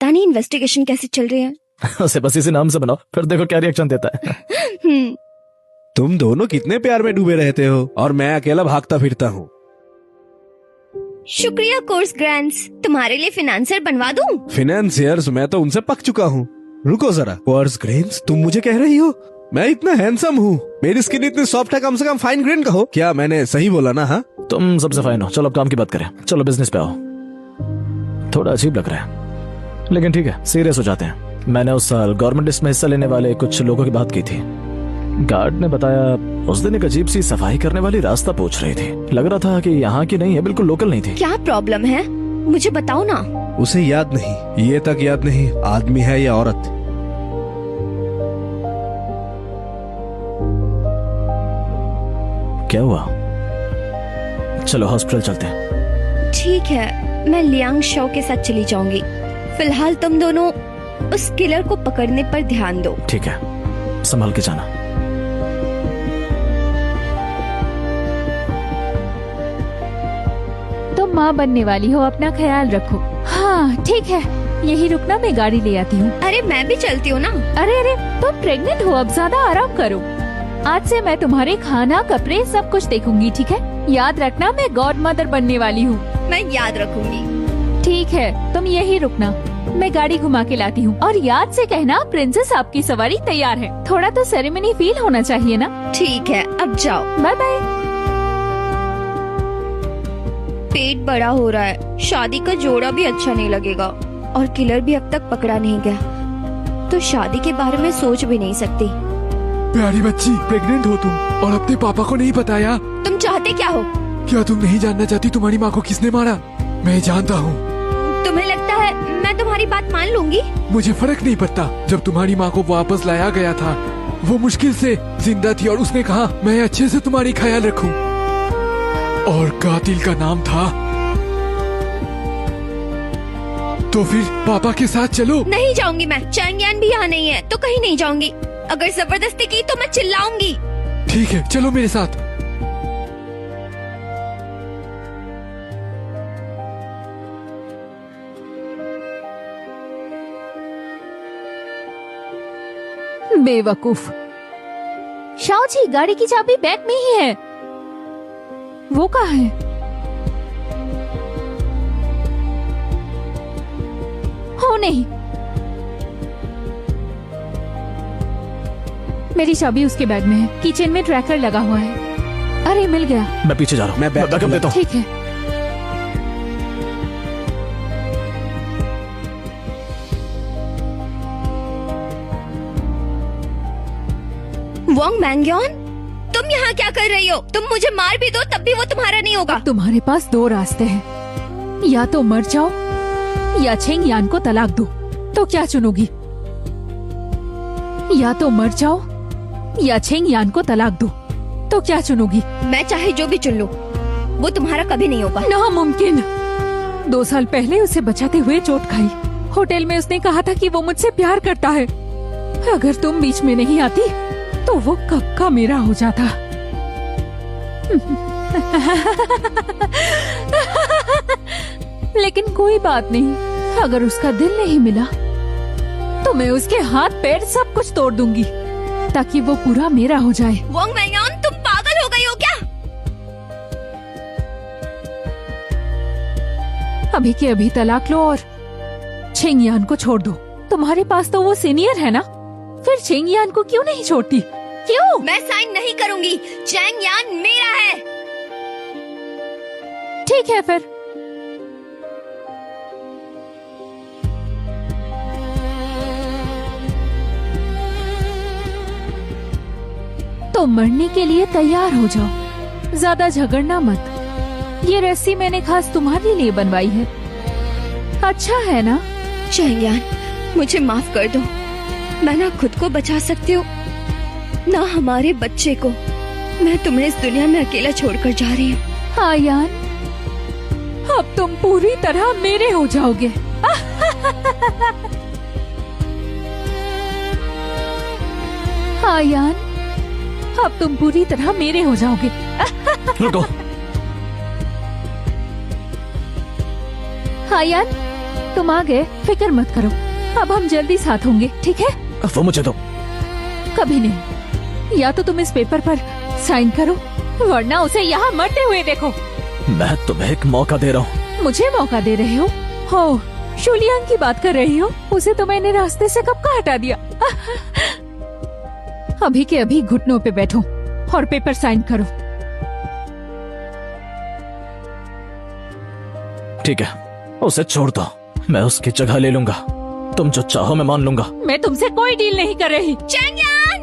पता नहीं इन्वेस्टिगेशन कैसे चल रही है। उसे बस इसी नाम से बनाओ, फिर देखो क्या रिएक्शन देता है। तुम दोनों कितने प्यार में डूबे रहते हो और मैं अकेला भागता फिरता हूँ। शुक्रिया कोर्स ग्रैंड्स, तुम्हारे लिए फिनेंसर बनवा दूं? फिनेंसियर्स मैं तो उनसे पक चुका हूँ। रुको जरा, कोर्स ग्रेन्स तुम मुझे कह रही हो? मैं इतना हैंडसम हूँ, मेरी स्किन इतनी सॉफ्ट है, कम से कम फाइन ग्रेन का हो। क्या मैंने सही बोला ना? हाँ तुम सबसे फाइन हो। चलो अब काम की बात करें, चलो बिजनेस पे आओ। थोड़ा अजीब लग रहा है लेकिन ठीक है, सीरियस हो जाते हैं। मैंने उस साल गवर्नमेंट लिस्ट में हिस्सा लेने वाले कुछ लोगों की बात की थी। गार्ड ने बताया उस दिन एक अजीब सी सफाई करने वाली रास्ता पूछ रही थी। लग रहा था कि यहाँ की नहीं है, बिल्कुल लोकल नहीं थी। क्या प्रॉब्लम है मुझे बताओ ना। उसे याद नहीं, ये तक याद नहीं आदमी है या औरत। क्या हुआ? चलो हॉस्पिटल चलते हैं। ठीक है, मैं लियांग शो के साथ चली जाऊंगी। फिलहाल तुम दोनों उस किलर को पकड़ने पर ध्यान दो। ठीक है, संभाल के जाना। तुम माँ बनने वाली हो, अपना ख्याल रखो। हाँ ठीक है, यही रुकना, मैं गाड़ी ले आती हूँ। अरे मैं भी चलती हूँ ना। अरे अरे, तुम प्रेग्नेंट हो, अब ज्यादा आराम करो। आज से मैं तुम्हारे खाना कपड़े सब कुछ देखूंगी, ठीक है? याद रखना मैं गॉड मदर बनने वाली हूँ। मैं याद रखूंगी। ठीक है, तुम यही रुकना, मैं गाड़ी घुमा के लाती हूँ। और याद से कहना प्रिंसेस आपकी सवारी तैयार है। थोड़ा तो सेरेमनी फील होना चाहिए ना। ठीक है, अब जाओ। Bye bye. पेट बड़ा हो रहा है, शादी का जोड़ा भी अच्छा नहीं लगेगा और किलर भी अब तक पकड़ा नहीं गया, तो शादी के बारे में सोच भी नहीं सकती। प्यारी बच्ची, प्रेग्नेंट हो तुम और अपने पापा को नहीं बताया। तुम चाहते क्या हो? क्या तुम नहीं जानना चाहती तुम्हारी माँ को किसने मारा? मैं जानता हूँ। तुम्हें लगता है मैं तुम्हारी बात मान लूंगी? मुझे फर्क नहीं पड़ता। जब तुम्हारी माँ को वापस लाया गया था, वो मुश्किल से जिंदा थी और उसने कहा मैं अच्छे से तुम्हारी ख्याल रखूं। और कातिल का नाम था। तो फिर पापा के साथ चलो। नहीं जाऊंगी मैं। चैंगयान भी यहाँ नहीं है तो कहीं नहीं जाऊंगी। अगर जबरदस्ती की तो मैं चिल्लाऊंगी। ठीक है, चलो मेरे साथ। बेवकूफ। शाओ जी, गाड़ी की चाबी बैग में ही है। वो कहाँ है? हो नहीं, मेरी चाबी उसके बैग में है। किचन में ट्रैकर लगा हुआ है। अरे मिल गया। मैं पीछे जा रहा हूँ, मैं बैकअप देता हूँ। ठीक है। वोंग मैंग्योन, तुम यहाँ क्या कर रही हो? तुम मुझे मार भी दो तब भी वो तुम्हारा नहीं होगा। तुम्हारे पास दो रास्ते हैं, या तो मर जाओ या छेंग यान को तलाक दो। तो क्या चुनोगी? या तो मर जाओ या छेंग यान को तलाक दो। तो क्या चुनोगी? मैं चाहे जो भी चुन लूं, वो तुम्हारा कभी नहीं होगा। नामुमकिन। 2 साल पहले उसे बचाते हुए चोट खाई। होटल में उसने कहा था कि वो मुझसे प्यार करता है। अगर तुम बीच में नहीं आती तो वो कब का मेरा हो जाता। लेकिन कोई बात नहीं, अगर उसका दिल नहीं मिला तो मैं उसके हाथ पैर सब कुछ तोड़ दूंगी ताकि वो पूरा मेरा हो जाए। वोंग मैंग्योन, तुम पागल हो गई हो क्या? अभी के अभी तलाक लो और छेंग यान को छोड़ दो। तुम्हारे पास तो वो सीनियर है ना, फिर छेंग यान को क्यों नहीं छोड़ती? क्यों? मैं साइन नहीं करूंगी। चैंगयान मेरा है। ठीक है फिर। तो मरने के लिए तैयार हो जाओ, ज्यादा झगड़ना मत। ये रस्सी मैंने खास तुम्हारे लिए बनवाई है। अच्छा है ना? चैंगयान, मुझे माफ कर दो। मैं ना खुद को बचा सकती हूँ ना हमारे बच्चे को। मैं तुम्हें इस दुनिया में अकेला छोड़कर जा रही हूँ। आयान, अब तुम पूरी तरह मेरे हो जाओगे। आयान, अब तुम पूरी तरह मेरे हो जाओगे। रुको। आयान, तुम आ गए, फिक्र मत करो। अब हम जल्दी साथ होंगे, ठीक है? वो मुझे दो। कभी नहीं। या तो तुम इस पेपर पर साइन करो, वरना उसे यहाँ मरते हुए देखो। मैं तुम्हें एक मौका दे रहा हूँ। मुझे मौका दे रहे हो? शुलियान की बात कर रही हो? उसे तो मैंने रास्ते से कब का हटा दिया। अभी के अभी घुटनों पे बैठो और पेपर साइन करो। ठीक है, उसे छोड़ दो, मैं उसकी जगह ले लूंगा। तुम जो चाहो मैं मान लूंगा। मैं तुमसे कोई डील नहीं कर रही। चैंगयान!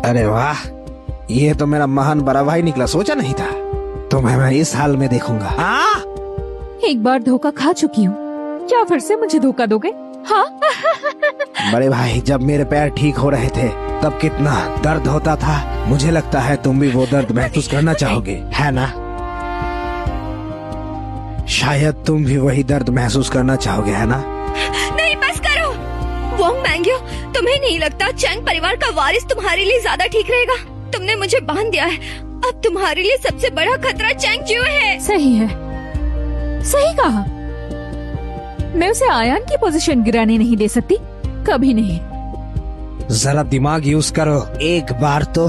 अरे वाह, ये तो मेरा महान बड़ा भाई निकला। सोचा नहीं था तुम्हें मैं इस हाल में देखूंगा। हाँ, एक बार धोखा खा चुकी हूँ, क्या फिर से मुझे धोखा दोगे? हाँ। बड़े भाई, जब मेरे पैर ठीक हो रहे थे तब कितना दर्द होता था। मुझे लगता है तुम भी वो दर्द महसूस करना चाहोगे, है ना? शायद तुम भी वही दर्द महसूस करना चाहोगे, है ना? नहीं, बस करो। वोंग मैंग्यो, तुम्हें नहीं लगता चैंग परिवार का वारिस तुम्हारे लिए ज्यादा ठीक रहेगा? तुमने मुझे बांध दिया है, अब तुम्हारे लिए सबसे बड़ा खतरा चैंग जियो है। सही है, सही कहा। मैं उसे आयान की पोजीशन गिराने नहीं दे सकती, कभी नहीं। जरा दिमाग यूज करो एक बार तो।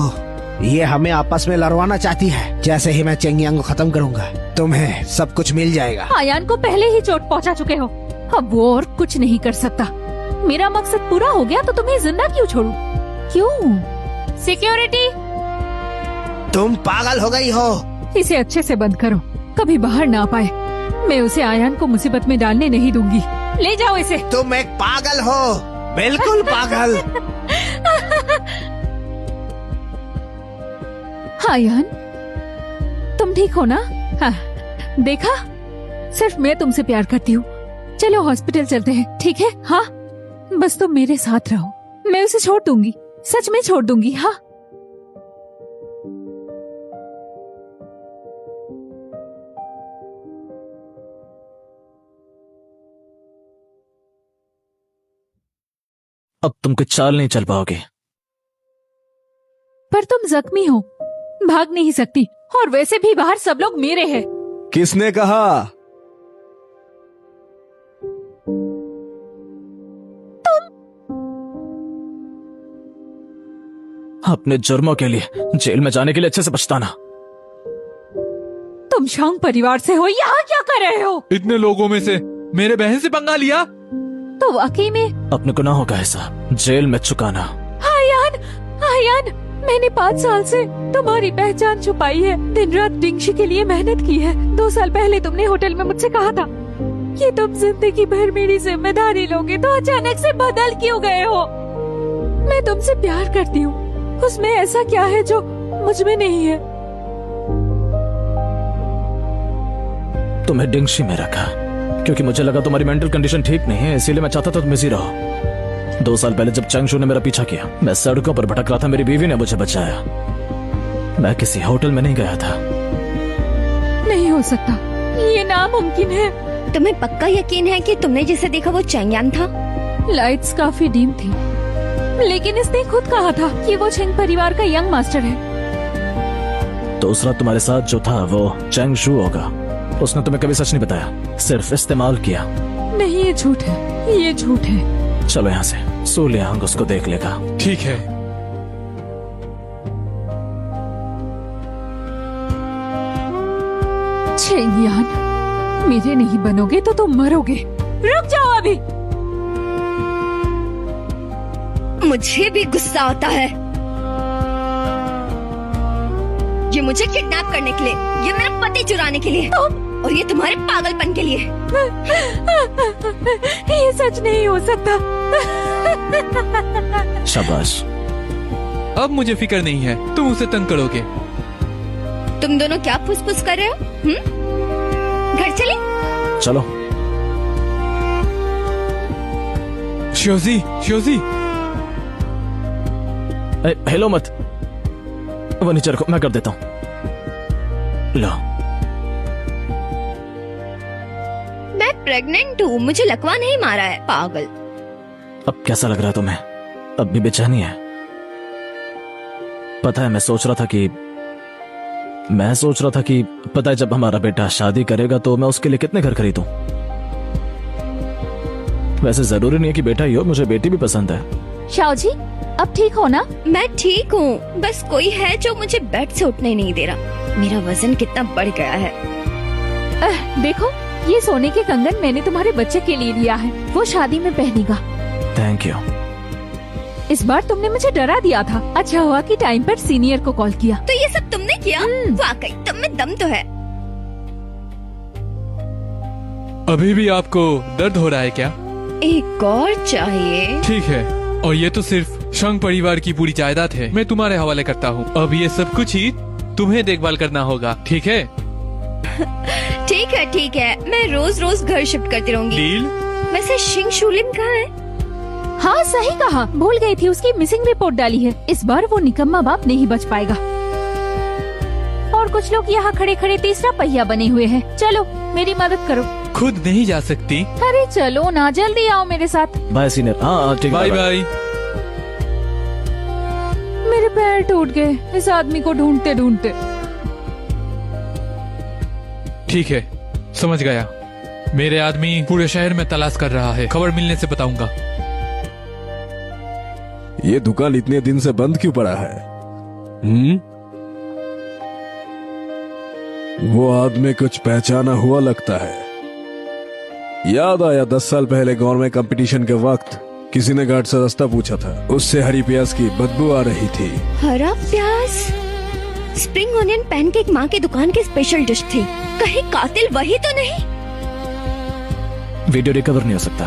ये हमें आपस में लड़वाना चाहती है। जैसे ही मैं चेंगियांग को खत्म करूंगा तुम्हें सब कुछ मिल जाएगा। आयान को पहले ही चोट पहुंचा चुके हो, अब वो और कुछ नहीं कर सकता। मेरा मकसद पूरा हो गया तो तुम्हें जिंदा क्यों छोड़ूं? क्यों? सिक्योरिटी, तुम पागल हो गई हो। इसे अच्छे से बंद करो, कभी बाहर ना पाए। मैं उसे आयान को मुसीबत में डालने नहीं दूंगी। ले जाओ इसे। तुम एक पागल हो, बिल्कुल पागल। आयान, तुम ठीक हो ना? हाँ, देखा, सिर्फ मैं तुमसे प्यार करती हूँ। चलो हॉस्पिटल चलते हैं, ठीक है? हाँ, बस तुम मेरे साथ रहो। मैं उसे छोड़ दूंगी, सच में छोड़ दूंगी। हाँ, अब तुम कुछ चाल नहीं चल पाओगे। पर तुम जख्मी हो, भाग नहीं सकती, और वैसे भी बाहर सब लोग मेरे हैं। किसने कहा? अपने जुर्मों के लिए जेल में जाने के लिए अच्छे से पछताना। तुम शांग परिवार से हो, यहाँ क्या कर रहे हो? इतने लोगों में से मेरे बहन से पंगा लिया? तो वाकई में अपने गुनाहों का हिसाब जेल में चुकाना। आयान, आयान, मैंने 5 साल से तुम्हारी पहचान छुपाई है, दिन रात डिंगशी के लिए मेहनत की है। 2 साल पहले तुमने होटल में मुझसे कहा था कि तुम जिंदगी भर मेरी जिम्मेदारी लोगे, तो अचानक से बदल क्यों गए हो? मैं तुमसे प्यार करती हूँ, उसमें ऐसा क्या है जो मुझ में नहीं है? तुम्हें डिंगशी में रखा क्योंकि मुझे लगा तुम्हारी मेंटल कंडीशन ठीक नहीं है, इसीलिए मैं चाहता था तुम इसी रहो। 2 साल पहले जब चैंगशू ने मेरा पीछा किया, मैं सड़कों पर भटक रहा था, मेरी बीवी ने मुझे बचाया। मैं किसी होटल में नहीं गया था। नहीं हो सकता, ये नामुमकिन है। तुम्हें पक्का यकीन है कि तुमने जिसे देखा वो चैंगयान था? लाइट्स काफी डीम थी, लेकिन इसने खुद कहा था कि वो छिंग परिवार का यंग मास्टर है। दूसरा तुम्हारे साथ जो था वो चैंगशू होगा। उसने तुम्हें कभी सच नहीं बताया, सिर्फ इस्तेमाल किया। नहीं, ये झूठ है, ये झूठ है। चलो यहाँ से, सूलियांग उसको देख लेगा। ठीक है। चेंगियान, मेरे नहीं बनोगे तो तुम मरोगे। रुक जाओ अभी। मुझे भी गुस्सा आता है। ये मुझे किडनैप करने के लिए, ये मेरा पति चुराने के लिए, और ये तुम्हारे पागलपन के लिए। ये सच नहीं हो सकता। शाबाश। अब मुझे फिक्र नहीं है, तुम उसे तंग करोगे। तुम दोनों क्या फुसफुस कर रहे हो? घर चले? चलो। श्योजी, श्योजी। हेलो मत, वो नीचे रखो, मैं कर देता हूँ। लो। मैं प्रेग्नेंट हूँ, मुझे लकवा नहीं मारा है, पागल। अब कैसा लग रहा है तुम्हें? अब भी बेचैनी है? पता है, मैं सोच रहा था कि मैं सोच रहा था कि पता है जब हमारा बेटा शादी करेगा तो मैं उसके लिए कितने घर खरीदूं। वैसे जरूरी नहीं है कि बेटा ही हो, मुझे बेटी भी पसंद है। शाओ जी, अब ठीक हो ना? मैं ठीक हूँ, बस कोई है जो मुझे बेड से उठने नहीं दे रहा। मेरा वजन कितना बढ़ गया है। देखो, ये सोने के कंगन मैंने तुम्हारे बच्चे के लिए लिया है, वो शादी में पहनेगा। Thank you. इस बार तुमने मुझे डरा दिया था, अच्छा हुआ कि टाइम पर सीनियर को कॉल किया। तो ये सब तुमने किया? वाकई तुम में दम तो है। अभी भी आपको दर्द हो रहा है क्या? एक और चाहिए? ठीक है, और ये तो सिर्फ शंग परिवार की पूरी जायदाद है, मैं तुम्हारे हवाले करता हूँ। अब ये सब कुछ ही तुम्हें देखभाल करना होगा, ठीक है? ठीक है, मैं रोज रोज घर शिफ्ट करती रहूंगी। डील? वैसे शिंग शूलिन कहाँ है? हाँ सही कहा, भूल गई थी, उसकी मिसिंग रिपोर्ट डाली है। इस बार वो निकम्मा बाप नहीं बच पाएगा। और कुछ लोग यहाँ खड़े खड़े तीसरा पहिया बने हुए हैं। चलो मेरी मदद करो। खुद नहीं जा सकती? अरे चलो ना, जल्दी आओ मेरे साथ। Bye senior. हाँ ठीक है। Bye bye. मेरे पैर टूट गए इस आदमी को ढूंढते ढूंढते। ठीक है, समझ गया। मेरे आदमी पूरे शहर में तलाश कर रहा है, खबर मिलने से बताऊंगा। ये दुकान इतने दिन से बंद क्यों पड़ा है? वो आदमी कुछ पहचाना हुआ लगता है। याद आया 10 साल पहले गवर्नमेंट कंपटीशन के वक्त किसी ने गार्ड से रास्ता पूछा था, उससे हरी प्याज की बदबू आ रही थी। हरा प्याज? स्प्रिंग ऑनियन पैनकेक माँ की दुकान की स्पेशल डिश थी। कहीं कातिल वही तो नहीं? वीडियो रिकवर नहीं हो सकता।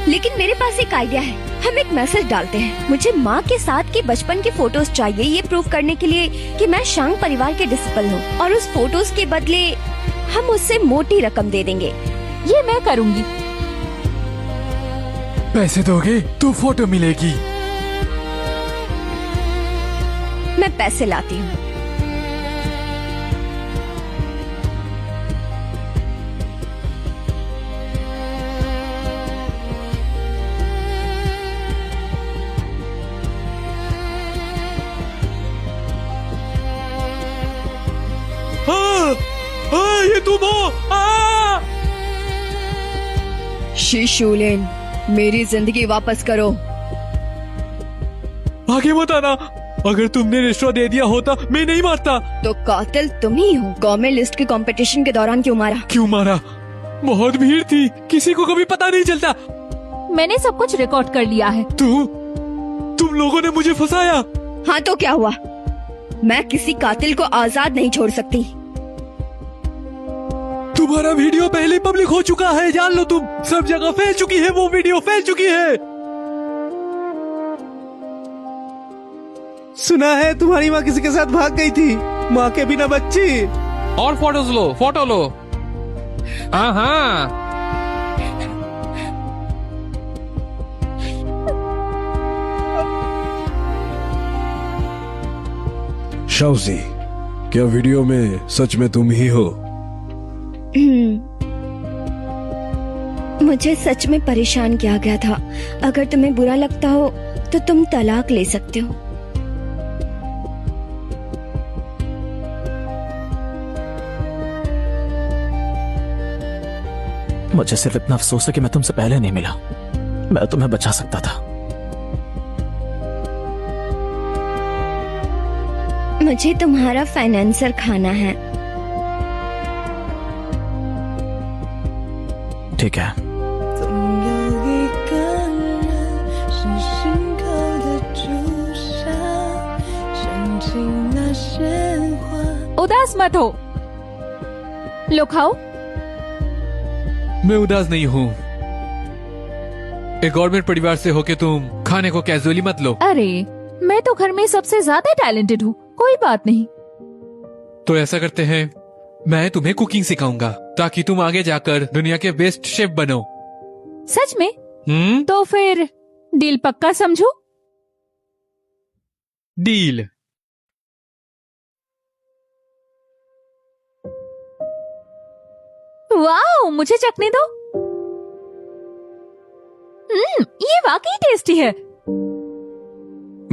लेकिन मेरे पास एक आइडिया है। हम एक मैसेज डालते हैं, मुझे माँ के साथ की बचपन की फोटोज चाहिए, ये प्रूव करने के लिए कि मैं शांग परिवार के डिसिपल हूँ, और उस फोटोज के बदले हम उससे मोटी रकम दे देंगे। ये मैं करूँगी। पैसे दोगे तो फोटो मिलेगी। मैं पैसे लाती हूँ। ये तुम हो? शिशुलिन, मेरी जिंदगी वापस करो। आगे मत आना, अगर तुमने रिश्वत दे दिया होता मैं नहीं मारता। तो कातिल तुम ही हो। गवर्नमेंट लिस्ट के कंपटीशन के दौरान क्यों मारा? क्यों मारा? बहुत भीड़ थी, किसी को कभी पता नहीं चलता। मैंने सब कुछ रिकॉर्ड कर लिया है। तुम लोगों ने मुझे फंसाया। हाँ तो क्या हुआ? मैं किसी कातिल को आजाद नहीं छोड़ सकती। तुम्हारा वीडियो पहले पब्लिक हो चुका है, जान लो तुम। सब जगह फैल चुकी है, वो वीडियो फैल चुकी है। सुना है तुम्हारी माँ किसी के साथ भाग गई थी, माँ के बिना बच्ची। और फोटोज लो, फोटो लो। हाँ। शाउजी, क्या वीडियो में सच में तुम ही हो? मुझे सच में परेशान किया गया था। अगर तुम्हें बुरा लगता हो तो तुम तलाक ले सकते हो। मुझे सिर्फ इतना अफसोस है कि मैं तुमसे पहले नहीं मिला। मैं तुम्हें बचा सकता था। मुझे तुम्हारा फाइनेंसर खाना है। ठीक है। उदास मत हो, लो खाओ। मैं उदास नहीं हूँ। एक गवर्नमेंट परिवार से होके तुम खाने को कैजुअली मत लो। अरे मैं तो घर में सबसे ज्यादा टैलेंटेड हूँ, कोई बात नहीं। तो ऐसा करते हैं, मैं तुम्हें कुकिंग सिखाऊंगा ताकि तुम आगे जाकर दुनिया के बेस्ट शेफ बनो। सच में? तो फिर डील पक्का समझो। डील। वाओ, मुझे चखने दो। ये वाकई टेस्टी है।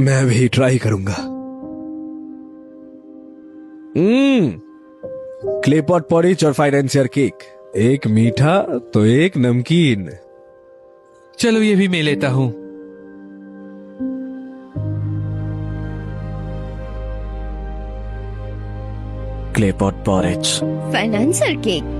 मैं भी ट्राई करूंगा। क्ले पॉट पॉरिज और फाइनेंशियर केक, एक मीठा तो एक नमकीन। चलो ये भी मैं लेता हूँ। Clay pot porridge. Financier cake.